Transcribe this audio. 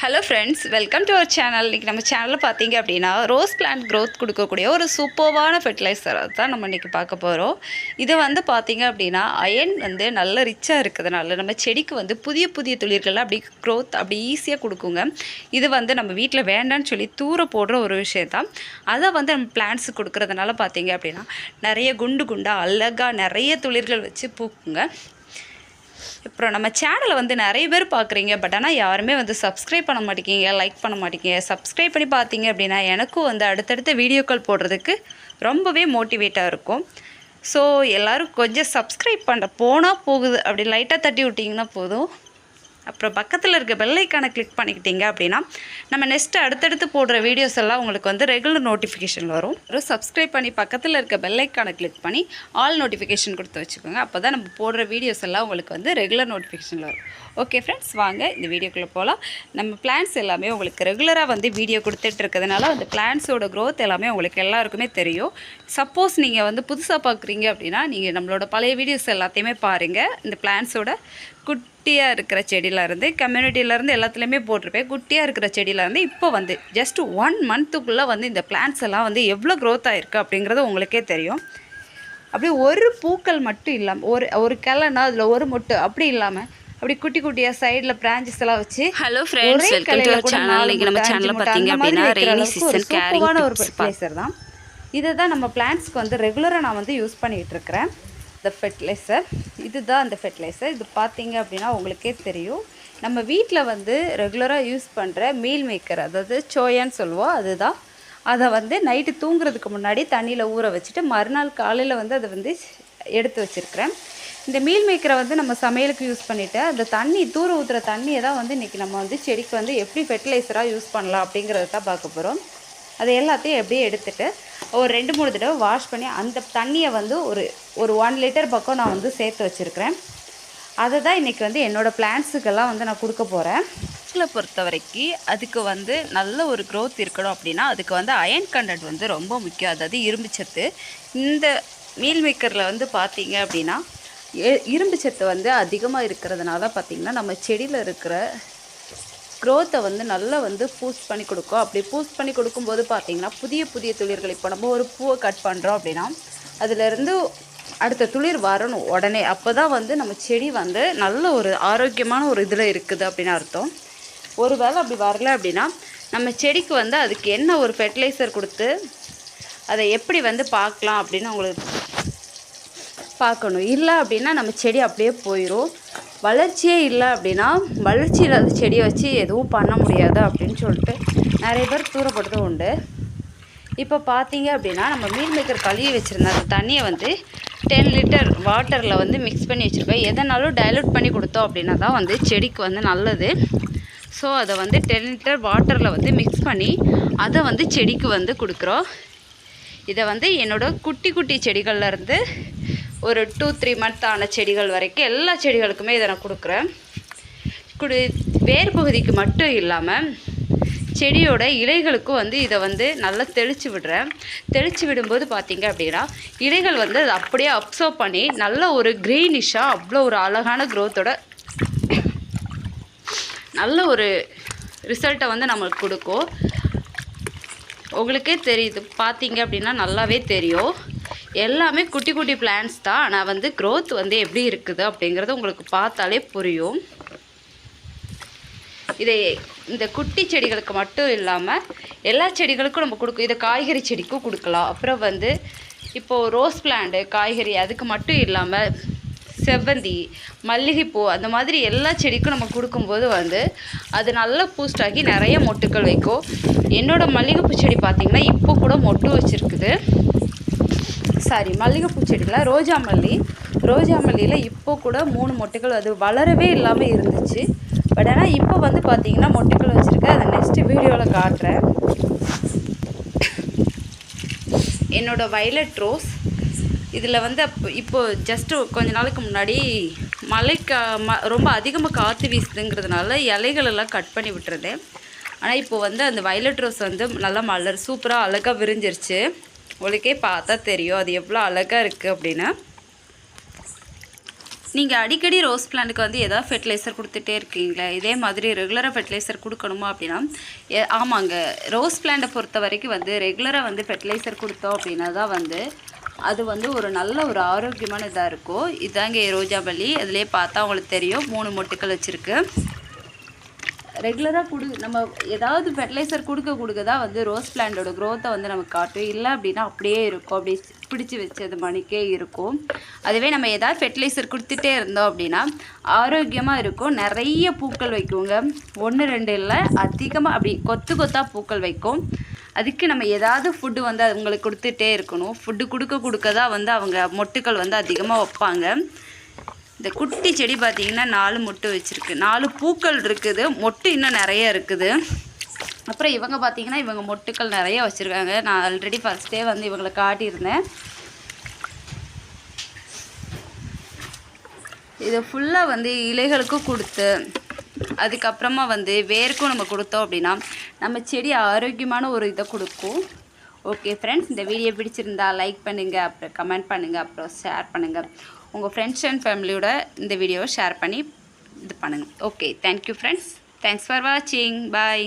Hello friends, welcome to our channel. இன்றைக்கி நம்ம சேனலில் பார்த்தீங்க அப்படின்னா ரோஸ் பிளான்ட் க்ரோத் கொடுக்கக்கூடிய ஒரு சூப்பர்வான ஃபெர்டிலைசர் தான் நம்ம இன்றைக்கி பார்க்க போகிறோம். இது வந்து பார்த்திங்க அப்படின்னா அயன் வந்து நல்ல ரிச்சாக இருக்கிறதுனால நம்ம செடிக்கு வந்து புதிய புதிய துளிர்கள் அப்படி க்ரோத் அப்படி ஈஸியாக கொடுக்குங்க. இது வந்து நம்ம வீட்டில் வேண்டான்னு சொல்லி தூர போடுற ஒரு விஷயந்தான். அதை வந்து நம்ம பிளான்ட்ஸுக்கு கொடுக்குறதுனால பார்த்திங்க அப்படின்னா நிறைய குண்டு குண்டாக அழகாக நிறைய துளிர்கள் வச்சு பூக்குங்க. அப்புறம் நம்ம சேனலை வந்து நிறைய பேர் பார்க்குறீங்க, பட் ஆனால் யாருமே வந்து சப்ஸ்கிரைப் பண்ண மாட்டேங்கிங்க, லைக் பண்ண மாட்டேங்கிங்க. சப்ஸ்கிரைப் பண்ணி பார்த்தீங்க அப்படின்னா எனக்கும் வந்து அடுத்தடுத்த வீடியோக்கள் போடுறதுக்கு ரொம்பவே மோட்டிவேட்டாக இருக்கும். ஸோ எல்லோரும் கொஞ்சம் சப்ஸ்கிரைப் பண்ணுற போனால் போகுது அப்படி லைட்டாக தட்டி விட்டிங்கன்னா போதும். அப்புறம் பக்கத்தில் இருக்க பெல் ஐக்கானை கிளிக் பண்ணிக்கிட்டீங்க அப்படின்னா நம்ம நெக்ஸ்ட்டு அடுத்தடுத்து போடுற வீடியோஸ் எல்லாம் உங்களுக்கு வந்து ரெகுலர் நோட்டிஃபிகேஷன் வரும். சப்ஸ்கிரைப் பண்ணி பக்கத்தில் இருக்க பெல் ஐக்கானை கிளிக் பண்ணி ஆல் நோட்டிஃபிகேஷன் கொடுத்து வச்சுக்கோங்க. அப்போ தான் நம்ம போடுற வீடியோஸ் எல்லாம் உங்களுக்கு வந்து ரெகுலர் நோட்டிஃபிகேஷன் வரும். ஓகே ஃப்ரெண்ட்ஸ், வாங்க இந்த வீடியோக்குள்ளே போகலாம். நம்ம பிளான்ஸ் எல்லாமே உங்களுக்கு ரெகுலராக வந்து வீடியோ கொடுத்துட்டு இருக்கிறதுனால அந்த பிளான்ஸோட க்ரோத் எல்லாமே உங்களுக்கு எல்லாருக்குமே தெரியும். சப்போஸ் நீங்கள் வந்து புதுசாக பார்க்குறீங்க அப்படின்னா நீங்கள் நம்மளோட பழைய வீடியோஸ் எல்லாத்தையுமே பாருங்கள். இந்த பிளான்ஸோட குட்டியாக இருக்கிற செடியிலேருந்து கம்யூனிட்டியிலேருந்து எல்லாத்துலேயுமே போட்டிருப்பேன். குட்டியாக இருக்கிற செடியிலேருந்து இப்போ வந்து ஜஸ்ட் 1 மந்த்துக்குள்ளே வந்து இந்த பிளான்ட்ஸ் எல்லாம் வந்து எவ்வளோ க்ரோத் ஆகிருக்கு அப்படிங்கிறது உங்களுக்கே தெரியும். அப்படியே ஒரு பூக்கள் மட்டும் இல்லாமல் ஒரு கிளைனா அதில் ஒரு மொட்டு அப்படி இல்லாமல் அப்படி குட்டி குட்டியாக சைடில் பிரான்ச்சஸ் எல்லாம் வச்சு hello friends, welcome to our channel. இன்னைக்கு நம்ம சேனல்ல பாத்தீங்க அப்படினா ரெய்னி சீசன் கேரிங் ஒரு ஃபெர்டிலைசர் தான். இதை தான் நம்ம பிளான்ட்ஸ்க்கு வந்து ரெகுலராக நான் வந்து யூஸ் பண்ணிகிட்டு இருக்கிறேன். இந்த ஃபெர்டிலைசர் இதுதான் அந்த ஃபெர்டிலைசர். இது பார்த்தீங்க அப்படின்னா உங்களுக்கே தெரியும். நம்ம வீட்டில் வந்து ரெகுலராக யூஸ் பண்ணுற மீல் மேக்கர், அதாவது சோயான்னு சொல்லுவோம், அதுதான். அதை வந்து நைட்டு தூங்குறதுக்கு முன்னாடி தண்ணியில் ஊற வச்சுட்டு மறுநாள் காலையில் வந்து அதை வந்து எடுத்து வச்சுருக்கிறேன். இந்த மீல் மேக்கரை வந்து நம்ம சமையலுக்கு யூஸ் பண்ணிவிட்டு அந்த தண்ணி தூர ஊற்றுற தண்ணியை தான் வந்து இன்றைக்கி நம்ம வந்து செடிக்கு வந்து எப்படி ஃபெர்டிலைசராக யூஸ் பண்ணலாம் அப்படிங்கிறத தான் பார்க்க போகிறோம். அதை எல்லாத்தையும் எப்படியே எடுத்துகிட்டு ஒரு 2-3 தடவை வாஷ் பண்ணி அந்த தண்ணியை வந்து ஒரு 1 லிட்டர் பக்கம் நான் வந்து சேர்த்து வச்சுருக்கிறேன். அதை தான் இன்றைக்கி வந்து என்னோடய பிளான்ட்ஸுக்கெல்லாம் வந்து நான் கொடுக்க போகிறேன். இதில் பொறுத்த வரைக்கும் அதுக்கு வந்து நல்ல ஒரு க்ரோத் இருக்கணும் அப்படின்னா அதுக்கு வந்து அயன் கண்டென்ட் வந்து ரொம்ப முக்கியம், அதாவது இரும்பு சத்து. இந்த மீல் மேக்கரில் வந்து பார்த்திங்க அப்படின்னா இரும்பு சத்து வந்து அதிகமாக இருக்கிறதுனால பார்த்திங்கன்னா நம்ம செடியில் இருக்கிற க்ரோத்தை வந்து நல்லா வந்து பூஸ்ட் பண்ணி கொடுக்கும். அப்படி பூஸ்ட் பண்ணி கொடுக்கும்போது பார்த்திங்கன்னா புதிய புதிய துளிர்கள், இப்போ நம்ம ஒரு பூவை கட் பண்ணுறோம் அப்படின்னா அதிலேருந்து அடுத்த துளிர் வரணும் உடனே. அப்போ தான் வந்து நம்ம செடி வந்து நல்ல ஒரு ஆரோக்கியமான ஒரு இதில் இருக்குது அப்படின்னு அர்த்தம். ஒரு வேளை அப்படி வரல அப்படின்னா நம்ம செடிக்கு வந்து அதுக்கு என்ன ஒரு ஃபெர்டிலைசர் கொடுத்து அதை எப்படி வந்து பார்க்கலாம் அப்படின்னு உங்களுக்கு பார்க்கணும். இல்லை அப்படின்னா நம்ம செடி அப்படியே போயிடும். வளர்ச்சியே இல்லை அப்படின்னா வளர்ச்சி இல்லாத செடியை வச்சு எதுவும் பண்ண முடியாது அப்படின்னு சொல்லிட்டு நிறைய பேர் தூரப்படுத்தும் உண்டு. இப்போ பார்த்தீங்க அப்படின்னா நம்ம மீல் மேக்கர் கழுவி வச்சுருந்த அந்த தண்ணியை வந்து 10 லிட்டர் வாட்டரில் வந்து மிக்ஸ் பண்ணி வச்சுருப்பேன். எதனாலும் டைலூட் பண்ணி கொடுத்தோம் அப்படின்னா தான் வந்து செடிக்கு வந்து நல்லது. ஸோ அதை வந்து 10 லிட்டர் வாட்டரில் வந்து மிக்ஸ் பண்ணி அதை வந்து செடிக்கு வந்து கொடுக்குறோம். இதை வந்து என்னோடய குட்டி குட்டி செடிகள்லேருந்து ஒரு 2-3 மந்த் ஆன செடிகள் வரைக்கும் எல்லா செடிகளுக்குமே இதை நான் கொடுக்குறேன். வேர் பகுதிக்கு மட்டும் இல்லாமல் செடியோட இலைகளுக்கும் வந்து இதை வந்து நல்லா தெளித்து விடுறேன். தெளித்து விடும்போது பார்த்திங்க அப்படின்னா இலைகள் வந்து அதை அப்படியே அப்சர்வ் பண்ணி நல்ல ஒரு க்ரீனிஷாக அவ்வளோ ஒரு அழகான க்ரோத்தோட நல்ல ஒரு ரிசல்ட்டை வந்து நம்மளுக்கு கொடுக்கும். உங்களுக்கே தெரியுது, பார்த்தீங்க அப்படின்னா நல்லாவே தெரியும். எல்லாமே குட்டி குட்டி பிளான்ஸ் தான், ஆனால் வந்து க்ரோத் வந்து எப்படி இருக்குது அப்படிங்கிறது உங்களுக்கு பார்த்தாலே புரியும். இந்த குட்டி செடிகளுக்கு மட்டும் இல்லாமல் எல்லா செடிகளுக்கும் நம்ம கொடுக்கும். இதை காய்கறி செடிக்கும் கொடுக்கலாம். அப்புறம் வந்து இப்போது ரோஸ் பிளான்ட்டு காய்கறி அதுக்கு மட்டும் இல்லாமல் செவ்வந்தி, மல்லிகைப்பூ அந்த மாதிரி எல்லா செடிக்கும் நம்ம கொடுக்கும்போது வந்து அது நல்லா பூஸ்ட் ஆகி நிறைய மொட்டுக்கள் வைக்கும். என்னோடய மல்லிகைப்பூ செடி பார்த்திங்கன்னா இப்போ கூட மொட்டு வச்சுருக்குது. மல்லிகைப்பூ செடியில் ரோஜா மல்லியில் இப்போ கூட 3 மொட்டுக்கள் அது வளரவே இல்லாமல் இருந்துச்சு. பட் ஆனால் இப்போ வந்து பார்த்திங்கன்னா மொட்டுக்கள் வச்சுருக்கேன். அதை நெக்ஸ்ட்டு வீடியோவில் காட்டுறேன். என்னோடய வயலட் ரோஸ் இதில் வந்து இப்போ ஜஸ்ட்டு கொஞ்ச நாளுக்கு முன்னாடி ரொம்ப அதிகமாக காற்று வீசுதுங்கிறதுனால இலைகள் எல்லாம் கட் பண்ணி விட்டுருந்தேன். ஆனால் இப்போ வந்து அந்த வயலட் ரோஸ் வந்து நல்லா சூப்பராக அழகாக விரிஞ்சிருச்சு. உங்களுக்கே பார்த்தா தெரியும் அது எவ்வளோ அழகாக இருக்குது அப்படின்னு. நீங்கள் அடிக்கடி ரோஸ் பிளான்ட்டுக்கு வந்து எதாவது ஃபெர்டிலைசர் கொடுத்துட்டே இருக்கீங்களா, இதே மாதிரி ரெகுலராக ஃபெர்டிலைசர் கொடுக்கணுமா அப்படின்னா ஆமாங்க. ரோஸ் பிளான்ட்டை பொறுத்த வரைக்கும் வந்து ரெகுலராக வந்து ஃபெர்டிலைசர் கொடுத்தோம் அப்படின்னா தான் வந்து அது வந்து ஒரு நல்ல ஒரு ஆரோக்கியமான இதாக இருக்கும். இதாங்க ரோஜாவல்லி. அதிலே பார்த்தா உங்களுக்கு தெரியும் 3 மொட்டுக்கள் வச்சுருக்கு. ரெகுலராக நம்ம ஏதாவது ஃபெர்டிலைசர் கொடுக்க தான் வந்து ரோஸ் பிளான்ட்டோட க்ரோத்தை வந்து நமக்கு காட்டும். இல்லை அப்படின்னா அப்படியே இருக்கும், அப்படியே பிடிச்சி வச்சது மணிக்கே இருக்கும். அதுவே நம்ம ஏதாவது ஃபெர்டிலைசர் கொடுத்துட்டே இருந்தோம் அப்படின்னா ஆரோக்கியமாக இருக்கும். நிறைய பூக்கள் வைக்குங்க, 1 2 இல்லை, அதிகமாக அப்படி கொத்து கொத்தாக பூக்கள் வைக்கும். அதுக்கு நம்ம ஏதாவது ஃபுட்டு வந்து அவங்களுக்கு கொடுத்துட்டே இருக்கணும். ஃபுட்டு கொடுக்க தான் வந்து அவங்க மொட்டுக்கள் வந்து அதிகமாக வைப்பாங்க. இந்த குட்டி செடி பார்த்திங்கன்னா 4 மொட்டு வச்சுருக்கு, 4 பூக்கள் இருக்குது, மொட்டு இன்னும் நிறைய இருக்குது. அப்புறம் இவங்க பார்த்திங்கன்னா இவங்க மொட்டுக்கள் நிறைய வச்சுருக்காங்க. நான் ஆல்ரெடி ஃபஸ்ட்டே வந்து இவங்களை காட்டியிருந்தேன். இதை ஃபுல்லாக வந்து இலைகளுக்கும் கொடுத்து அதுக்கப்புறமா வந்து வேருக்கும் நம்ம கொடுத்தோம் அப்படின்னா நம்ம செடி ஆரோக்கியமான ஒரு இதை கொடுக்கும். ஓகே ஃப்ரெண்ட்ஸ், இந்த வீடியோ பிடிச்சிருந்தா லைக் பண்ணுங்கள், அப்புறம் கமெண்ட் பண்ணுங்கள், அப்புறம் ஷேர் பண்ணுங்கள். உங்கள் ஃப்ரெண்ட்ஸ் அண்ட் ஃபேமிலியோட இந்த வீடியோவை ஷேர் பண்ணி இது பண்ணுங்கள். Okay, thank you friends. Thanks for வாட்சிங். பாய்.